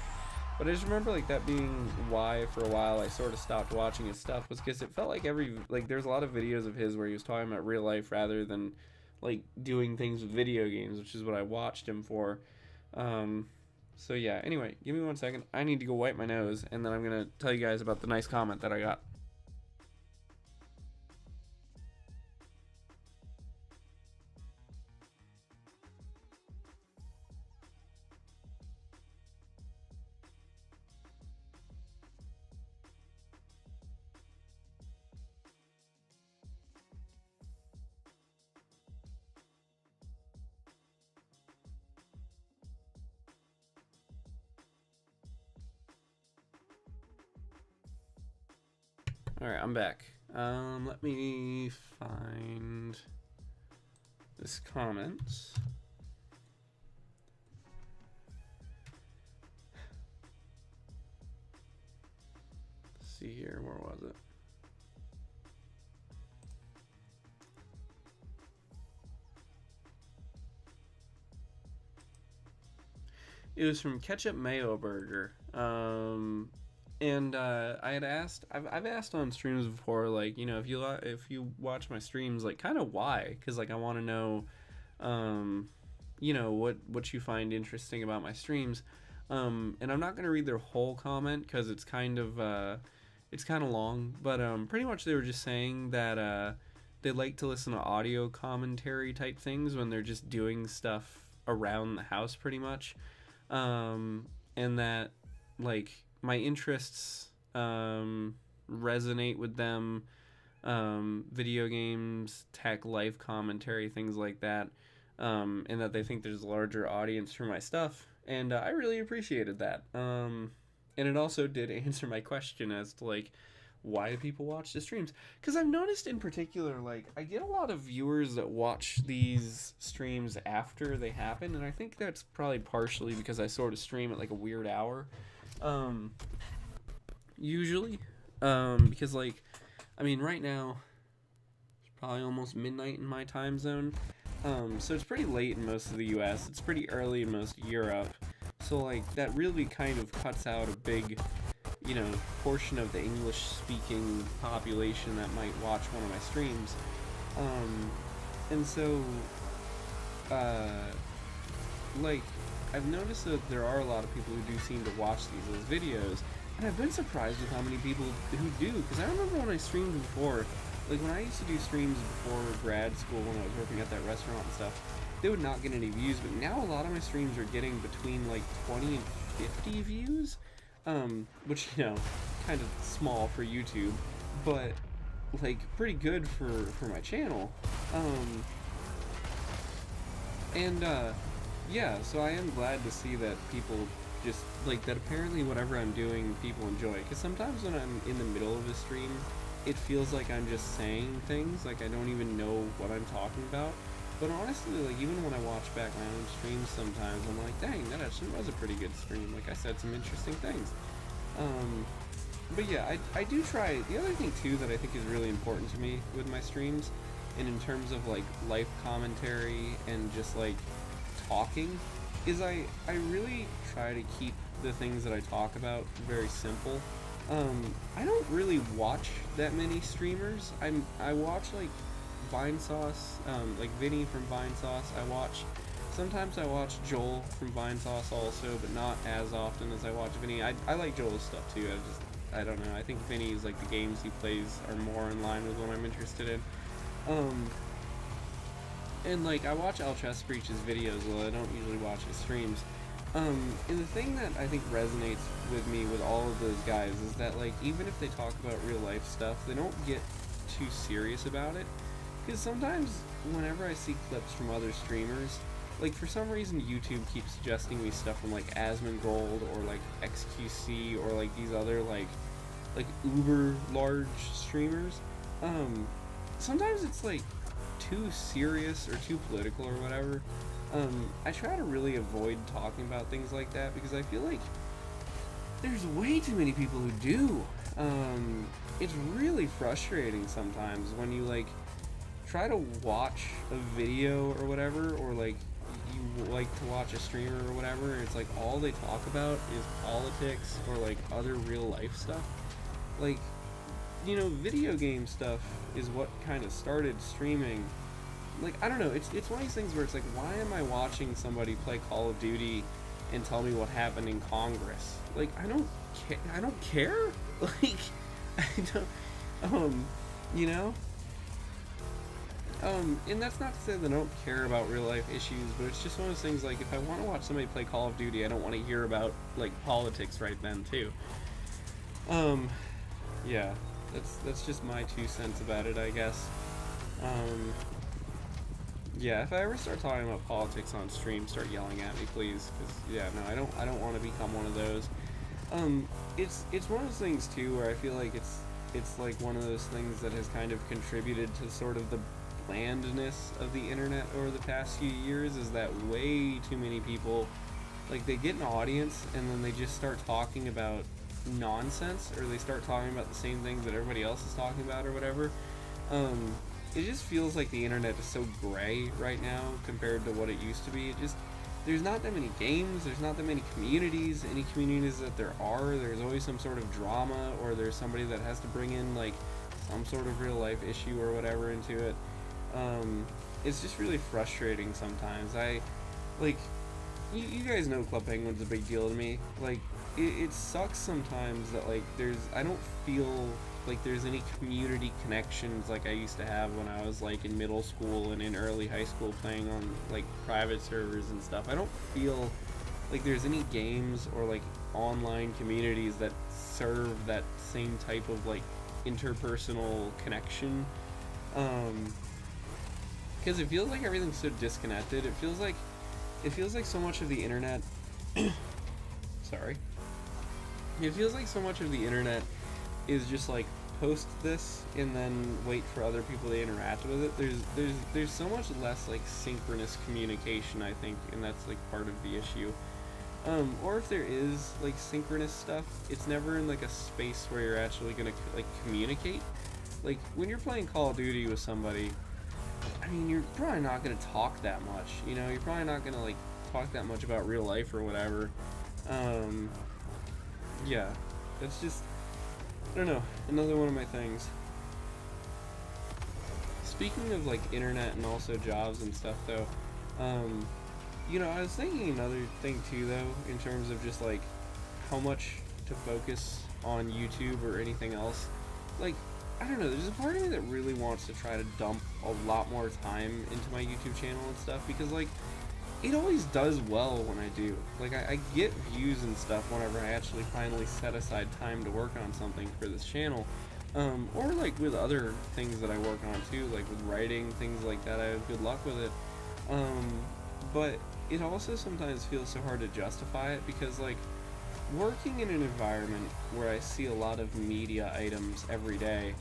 But I just remember like that being why for a while I sort of stopped watching his stuff, was because it felt like there's a lot of videos of his where he was talking about real life rather than like doing things with video games, which is what I watched him for. So yeah, anyway, give me 1 second. I need to go wipe my nose, and then I'm going to tell you guys about the nice comment that I got. Alright, I'm back. Let me find this comment. Let's see here, where was it? It was from Ketchup Mayo Burger. And I had asked, I've asked on streams before, like, you know, if you watch my streams, like, kind of why, because like I want to know, you know, what you find interesting about my streams, and I'm not gonna read their whole comment because it's kind of long, but pretty much they were just saying that they like to listen to audio commentary type things when they're just doing stuff around the house, pretty much, and that like my interests resonate with them, video games, tech, life commentary, things like that, and that they think there's a larger audience for my stuff, and I really appreciated that. And it also did answer my question as to like why do people watch the streams, because I've noticed in particular, like, I get a lot of viewers that watch these streams after they happen, and I think that's probably partially because I sort of stream at like a weird hour. Usually, because like, I mean, right now it's probably almost midnight in my time zone, so it's pretty late in most of the US, it's pretty early in most of Europe, so like that really kind of cuts out a big, you know, portion of the English speaking population that might watch one of my streams, and so, like, I've noticed that there are a lot of people who do seem to watch these as videos, and I've been surprised with how many people who do, because I remember when I streamed before, like when I used to do streams before grad school when I was working at that restaurant and stuff, they would not get any views, but now a lot of my streams are getting between like 20 and 50 views, which, you know, kind of small for YouTube, but like pretty good for my channel, and yeah, so I am glad to see that people just, like, that apparently whatever I'm doing, people enjoy. Because sometimes when I'm in the middle of a stream, it feels like I'm just saying things, like I don't even know what I'm talking about. But honestly, like, even when I watch back my own streams sometimes, I'm like, dang, that actually was a pretty good stream. Like, I said some interesting things. But yeah, I do try. The other thing, too, that I think is really important to me with my streams, and in terms of, like, life commentary and just, like, talking, is I really try to keep the things that I talk about very simple. I don't really watch that many streamers. I watch like Vinesauce, like Vinny from Vinesauce. Sometimes I watch Joel from Vinesauce also, but not as often as I watch Vinny. I like Joel's stuff too. I don't know. I think Vinny's, like, the games he plays are more in line with what I'm interested in. And like, I watch Alchess Breach's videos, while I don't usually watch his streams. And the thing that I think resonates with me with all of those guys is that, like, even if they talk about real life stuff, they don't get too serious about it. Because sometimes, whenever I see clips from other streamers, like for some reason YouTube keeps suggesting me stuff from like Asmongold or like XQC or like these other like uber large streamers. Sometimes it's like too serious or too political or whatever. I try to really avoid talking about things like that because I feel like there's way too many people who do. It's really frustrating sometimes when you like try to watch a video or whatever, or like you like to watch a streamer or whatever, and it's like all they talk about is politics or like other real life stuff. Like, you know, video game stuff is what kind of started streaming. Like, I don't know, it's one of these things where it's like, why am I watching somebody play Call of Duty and tell me what happened in Congress? Like, I don't care. Like, I don't, you know? And that's not to say that I don't care about real life issues, but it's just one of those things, like, if I want to watch somebody play Call of Duty, I don't want to hear about, like, politics right then, too. Yeah, that's just my 2 cents about it, I guess. Yeah, if I ever start talking about politics on stream, start yelling at me, please, because, yeah, no, I don't want to become one of those. It's one of those things, too, where I feel like it's like one of those things that has kind of contributed to sort of the blandness of the internet over the past few years, is that way too many people, like, they get an audience and then they just start talking about nonsense, or they start talking about the same things that everybody else is talking about or whatever. It just feels like the internet is so gray right now compared to what it used to be. There's not that many games, there's not that many communities. Any communities that there are, there's always some sort of drama, or there's somebody that has to bring in like some sort of real life issue or whatever into it. It's just really frustrating sometimes. You guys know Club Penguin's a big deal to me. Like, it sucks sometimes that like I don't feel like there's any community connections like I used to have when I was like in middle school and in early high school playing on like private servers and stuff. I don't feel like there's any games or like online communities that serve that same type of like interpersonal connection. Because it feels like everything's so disconnected. It feels like so much of the internet sorry. It feels like so much of the internet is just like post this and then wait for other people to interact with it. There's so much less like synchronous communication, I think, and that's like part of the issue. Or if there is like synchronous stuff, it's never in like a space where you're actually gonna like communicate. Like when you're playing Call of Duty with somebody, I mean, you're probably not gonna talk that much. You know, you're probably not gonna like talk that much about real life or whatever. Yeah, it's just, I don't know, another one of my things. Speaking of like internet and also jobs and stuff though, you know, I was thinking another thing too though, in terms of just like how much to focus on YouTube or anything else. Like, I don't know, there's a part of me that really wants to try to dump a lot more time into my YouTube channel and stuff, because like, it always does well when I do. Like, I get views and stuff whenever I actually finally set aside time to work on something for this channel. Or like with other things that I work on too, like with writing, things like that, I have good luck with it. But it also sometimes feels so hard to justify it, because like, working in an environment where I see a lot of media items every day,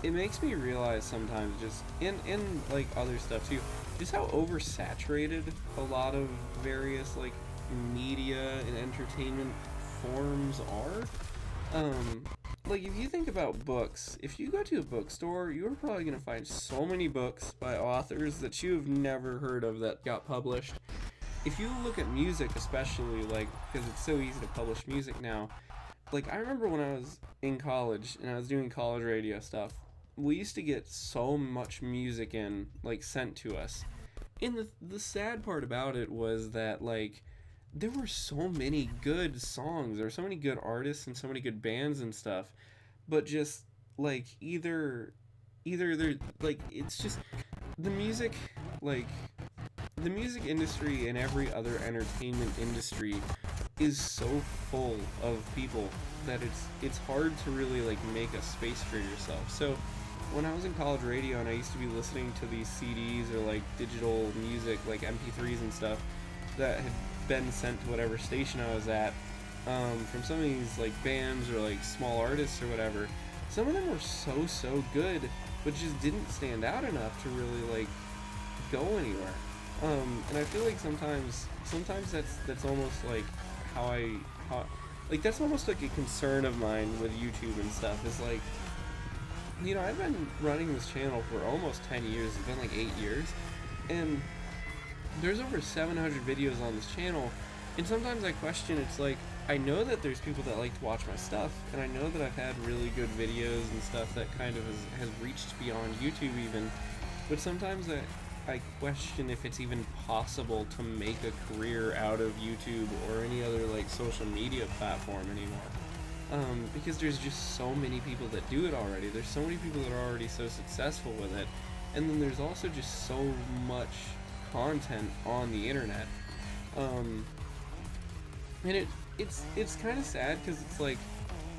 it makes me realize sometimes just, and like other stuff too, just how oversaturated a lot of various like media and entertainment forms are. Like if you think about books, if you go to a bookstore, you're probably going to find so many books by authors that you've never heard of that got published. If you look at music especially, like, because it's so easy to publish music now, like I remember when I was in college and I was doing college radio stuff, we used to get so much music in, like, sent to us. And the sad part about it was that, like, there were so many good songs, there were so many good artists and so many good bands and stuff, but just, like, either they're, like, it's just, the music, like, the music industry and every other entertainment industry is so full of people that it's hard to really like make a space for yourself. So when I was in college radio and I used to be listening to these CDs or like digital music, like MP3s and stuff that had been sent to whatever station I was at, from some of these like bands or like small artists or whatever. Some of them were so good, but just didn't stand out enough to really like go anywhere. And I feel like sometimes that's almost like how like that's almost like a concern of mine with YouTube and stuff. Is like, you know, I've been running this channel for almost 10 years. It's been like 8 years, and there's over 700 videos on this channel. And sometimes I question, it's like, I know that there's people that like to watch my stuff, and I know that I've had really good videos and stuff that kind of has reached beyond YouTube even, but sometimes I question if it's even possible to make a career out of YouTube or any other like social media platform anymore. Because there's just so many people that do it already. There's so many people that are already so successful with it, and then there's also just so much content on the internet. And it's kind of sad, because it's like,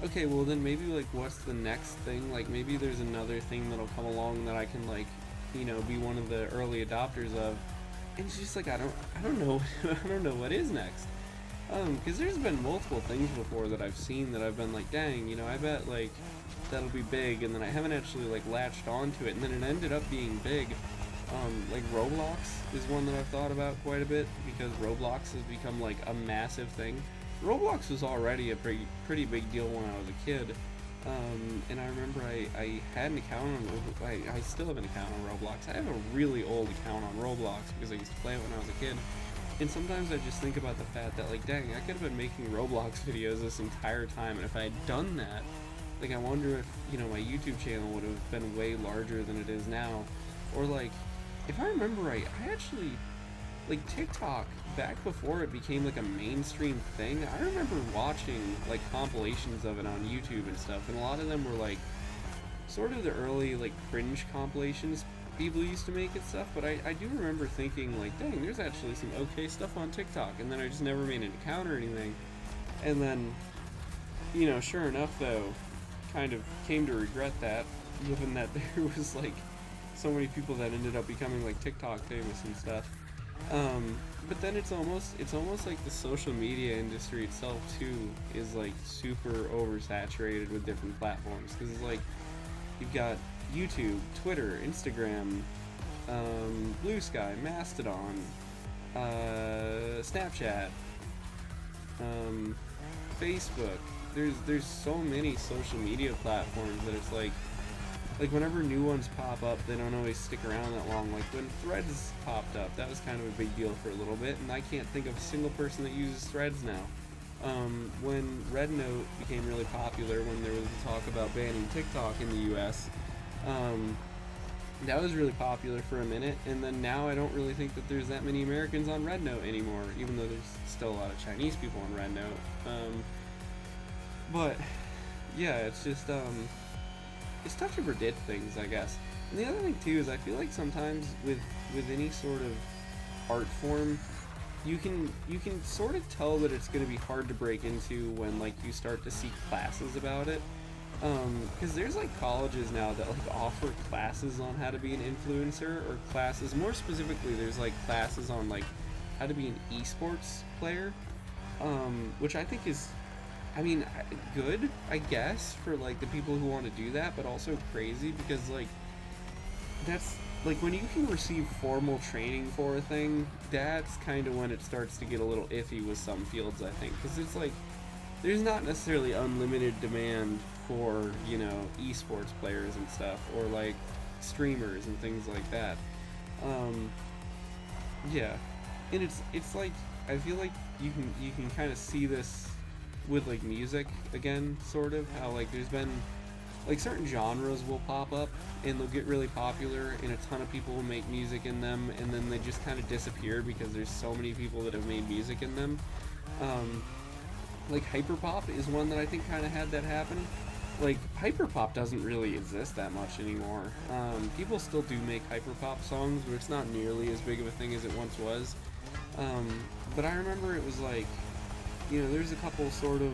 okay, well then maybe like what's the next thing? Like maybe there's another thing that'll come along that I can like, you know, be one of the early adopters of. And it's just like I don't know I don't know what is next. Because there's been multiple things before that I've seen that I've been like, dang, you know, I bet like that'll be big, and then I haven't actually like latched onto it, and then it ended up being big. Like Roblox is one that I've thought about quite a bit, because Roblox has become like a massive thing. Roblox was already a pretty big deal when I was a kid, and I remember I had an account on I still have an account on Roblox. I have a really old account on Roblox because I used to play it when I was a kid, and sometimes I just think about the fact that like, dang, I could have been making Roblox videos this entire time, and if I had done that, like, I wonder if, you know, my YouTube channel would have been way larger than it is now. Or like, if I remember right, I actually, like, TikTok, back before it became like a mainstream thing, I remember watching like compilations of it on YouTube and stuff, and a lot of them were like sort of the early like cringe compilations people used to make and stuff, but I do remember thinking like, dang, there's actually some okay stuff on TikTok, and then I just never made an account or anything. And then, you know, sure enough though, kind of came to regret that, given that there was like so many people that ended up becoming like TikTok famous and stuff. But then it's almost like the social media industry itself too is like super oversaturated with different platforms, because it's like you've got YouTube, Twitter, Instagram, Blue Sky, Mastodon, Snapchat, Facebook. There's so many social media platforms that it's like whenever new ones pop up, they don't always stick around that long. Like when Threads popped up, that was kind of a big deal for a little bit, and I can't think of a single person that uses Threads now. When Red Note became really popular, when there was talk about banning TikTok in the US, that was really popular for a minute, and then now I don't really think that there's that many Americans on Red Note anymore, even though there's still a lot of Chinese people on Red Note. But yeah, it's just it's tough to predict things, I guess. And the other thing too is I feel like sometimes with any sort of art form, you can sort of tell that it's going to be hard to break into when like you start to see classes about it. Because there's like colleges now that like offer classes on how to be an influencer, or classes, more specifically, there's like classes on like how to be an esports player, which I think is, I mean, good, I guess, for like the people who want to do that, but also crazy, because like that's like when you can receive formal training for a thing, that's kind of when it starts to get a little iffy with some fields, I think, because it's like there's not necessarily unlimited demand for, you know, esports players and stuff, or like streamers and things like that. Yeah, and it's like I feel like you can kind of see this with like music again, sort of how like there's been like certain genres will pop up and they'll get really popular and a ton of people will make music in them, and then they just kind of disappear because there's so many people that have made music in them. Like hyperpop is one that I think kind of had that happen. Like hyperpop doesn't really exist that much anymore. People still do make hyperpop songs, but it's not nearly as big of a thing as it once was. But I remember it was like, you know, there's a couple sort of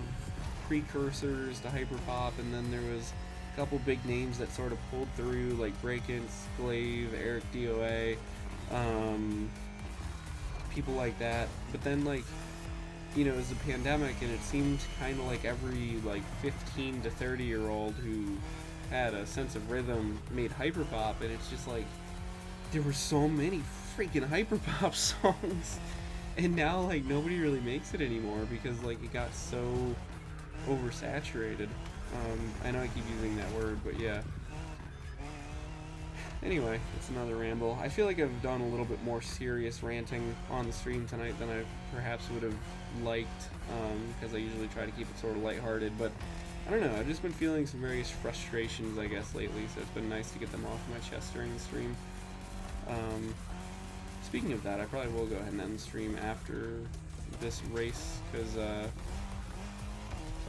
precursors to hyperpop, and then there was a couple big names that sort of pulled through, like Breakin, Glaive, Eric DOA, people like that. But then, like, you know, it was a pandemic, and it seemed kind of like every like 15 to 30-year-old who had a sense of rhythm made hyperpop, and it's just like there were so many freaking hyperpop songs, and now like nobody really makes it anymore because like it got so oversaturated. I know I keep using that word, but yeah. Anyway, it's another ramble. I feel like I've done a little bit more serious ranting on the stream tonight than I perhaps would have liked, because I usually try to keep it sort of lighthearted, but I don't know, I've just been feeling some various frustrations, I guess, lately, so it's been nice to get them off my chest during the stream. Speaking of that, I probably will go ahead and end the stream after this race, because it's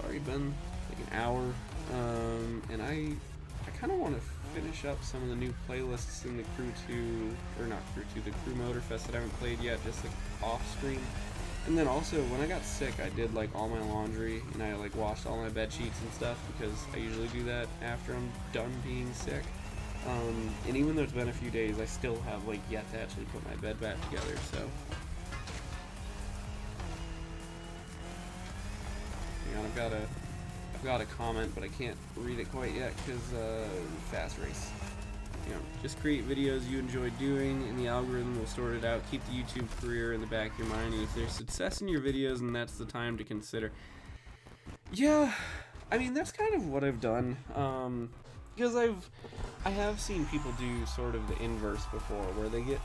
already been like an hour, and I kind of want to finish up some of the new playlists in the Crew 2, or not Crew 2, the Crew Motorfest that I haven't played yet, just like off stream. And then also, when I got sick, I did like all my laundry, and I like washed all my bed sheets and stuff, because I usually do that after I'm done being sick. And even though it's been a few days, I still have like yet to actually put my bed back together, so. Hang on, I've got a comment, but I can't read it quite yet because fast race. You know, just create videos you enjoy doing, and the algorithm will sort it out. Keep the YouTube career in the back of your mind, and if there's success in your videos, then that's the time to consider. Yeah, I mean that's kind of what I've done. Because I have seen people do sort of the inverse before, where they get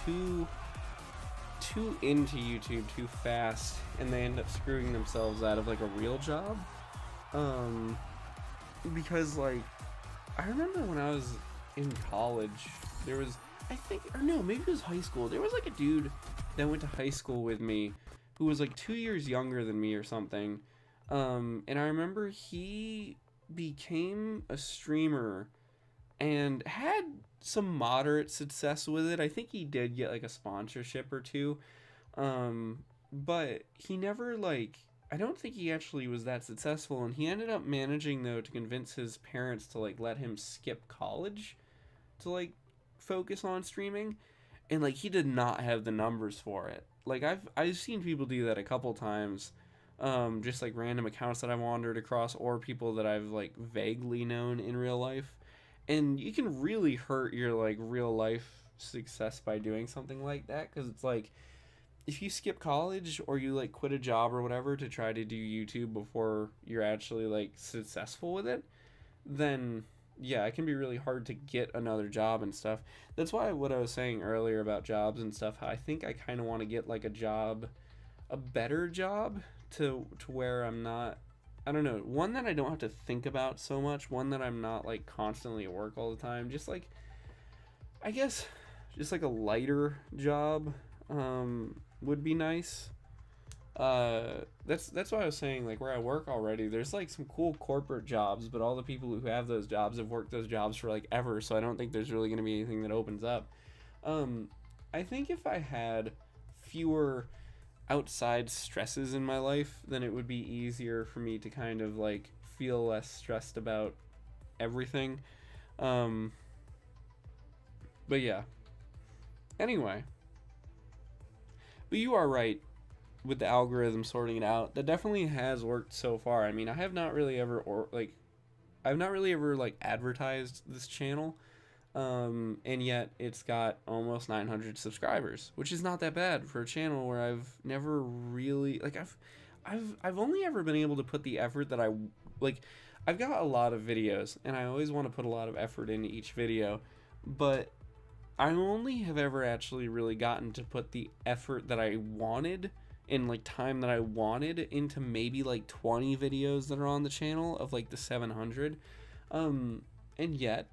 too into YouTube too fast, and they end up screwing themselves out of like a real job. Because like, I remember when I was in college, there was, I think, or no, maybe it was high school, there was like a dude that went to high school with me who was like 2 years younger than me or something, and I remember he became a streamer and had some moderate success with it. I think he did get like a sponsorship or two, but he never like, I don't think he actually was that successful, and he ended up managing though to convince his parents to like let him skip college to like focus on streaming, and like he did not have the numbers for it. Like I've seen people do that a couple times, just like random accounts that I've wandered across or people that I've like vaguely known in real life, and you can really hurt your like real life success by doing something like that, because it's like, if you skip college or you like quit a job or whatever to try to do YouTube before you're actually like successful with it, then yeah, it can be really hard to get another job and stuff. That's why what I was saying earlier about jobs and stuff, I think I kind of want to get like a job, a better job to where I'm not, I don't know, one that I don't have to think about so much, one that I'm not like constantly at work all the time, just like, I guess just like a lighter job would be nice. That's why I was saying, like, where I work already, there's like some cool corporate jobs, but all the people who have those jobs have worked those jobs for like ever, so I don't think there's really going to be anything that opens up. I think if I had fewer outside stresses in my life, then it would be easier for me to kind of like feel less stressed about everything. But yeah. Anyway. But you are right with the algorithm sorting it out. That definitely has worked so far. I mean, I have not really ever advertised this channel, and yet it's got almost 900 subscribers, which is not that bad for a channel where I've never really like I've only ever been able to put the effort that I like. I've got a lot of videos, and I always want to put a lot of effort into each video, but I only have ever actually really gotten to put the effort that I wanted and like time that I wanted into maybe like 20 videos that are on the channel of like the 700, and yet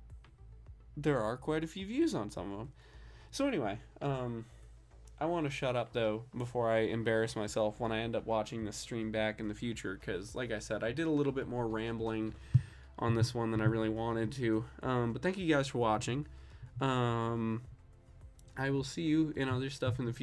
there are quite a few views on some of them. So anyway, I want to shut up though before I embarrass myself when I end up watching this stream back in the future, because like I said, I did a little bit more rambling on this one than I really wanted to, but thank you guys for watching. I will see you in other stuff in the future.